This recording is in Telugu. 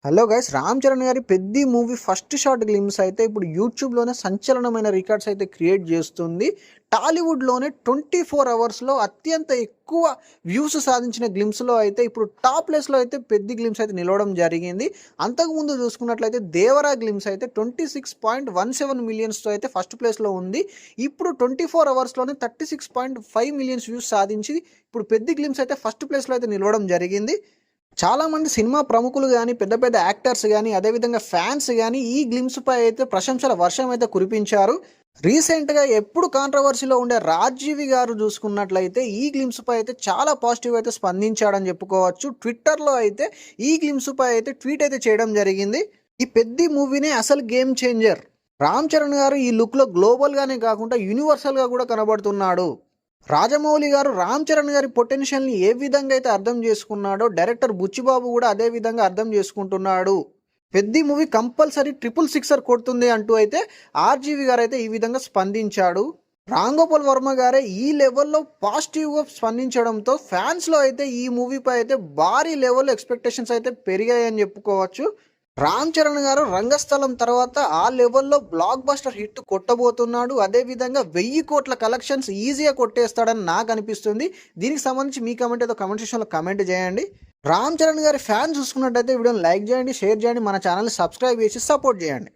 హలో గైస్, రామ్ చరణ్ గారి Peddi movie first shot glimpse అయితే ఇప్పుడు యూట్యూబ్లోనే సంచలనమైన రికార్డ్స్ అయితే క్రియేట్ చేస్తుంది. టాలీవుడ్లోనే 24 అవర్స్లో అత్యంత ఎక్కువ వ్యూస్ సాధించిన గ్లిమ్స్లో అయితే ఇప్పుడు టాప్ ప్లేస్లో అయితే పెద్ది గ్లిమ్స్ అయితే నిలవడం జరిగింది. అంతకుముందు చూసుకున్నట్లయితే దేవరా గ్లిమ్స్ అయితే 26.17 మిలియన్స్తో అయితే ఫస్ట్ ప్లేస్లో ఉంది. ఇప్పుడు 24 అవర్స్లోనే 36.5 మిలియన్స్ వ్యూస్ సాధించి ఇప్పుడు పెద్ది గ్లిమ్స్ అయితే ఫస్ట్ ప్లేస్లో అయితే నిలవడం జరిగింది. చాలామంది సినిమా ప్రముఖులు కానీ, పెద్ద పెద్ద యాక్టర్స్ కానీ, అదేవిధంగా ఫ్యాన్స్ కానీ ఈ గ్లిమ్స్పై అయితే ప్రశంసల వర్షం అయితే కురిపించారు. రీసెంట్గా ఎప్పుడు కాంట్రవర్సీలో ఉండే రాజీవి గారు చూసుకున్నట్లయితే ఈ గ్లిమ్స్పై అయితే చాలా పాజిటివ్ అయితే స్పందించాడని చెప్పుకోవచ్చు. ట్విట్టర్లో అయితే ఈ గ్లిమ్స్పై అయితే ట్వీట్ అయితే చేయడం జరిగింది. ఈ పెద్ద మూవీనే అసలు గేమ్ చేంజర్. రామ్ చరణ్ గారు ఈ లుక్లో గ్లోబల్గానే కాకుండా యూనివర్సల్గా కూడా కనబడుతున్నాడు. రాజమౌళి గారు రామ్ చరణ్ గారి పొటెన్షియల్ని ఏ విధంగా అయితే అర్థం చేసుకున్నాడో డైరెక్టర్ బుచ్చిబాబు కూడా అదే విధంగా అర్థం చేసుకుంటున్నాడు. పెద్ద మూవీ కంపల్సరీ 666 కొడుతుంది అంటూ అయితే ఆర్జీవి గారు అయితే ఈ విధంగా స్పందించాడు. రామ్ గోపాల్ వర్మ గారే ఈ లెవెల్లో పాజిటివ్గా స్పందించడంతో ఫ్యాన్స్లో అయితే ఈ మూవీపై అయితే భారీ లెవెల్లో ఎక్స్పెక్టేషన్స్ అయితే పెరిగాయని చెప్పుకోవచ్చు. రామ్ చరణ్ గారు రంగస్థలం తర్వాత ఆ లెవెల్లో బ్లాక్ బస్టర్ హిట్ కొట్టబోతున్నాడు. అదేవిధంగా 1000 కోట్ల కలెక్షన్స్ ఈజీగా కొట్టేస్తాడని నాకు అనిపిస్తుంది. దీనికి సంబంధించి మీ కమెంట్ ఏదో కమెంట్ సెక్షన్లో కమెంట్ చేయండి. రామ్ చరణ్ గారి ఫ్యాన్స్ చూసుకున్నట్టయితే వీడియోని లైక్ చేయండి, షేర్ చేయండి, మన ఛానల్ని సబ్స్క్రైబ్ చేసి సపోర్ట్ చేయండి.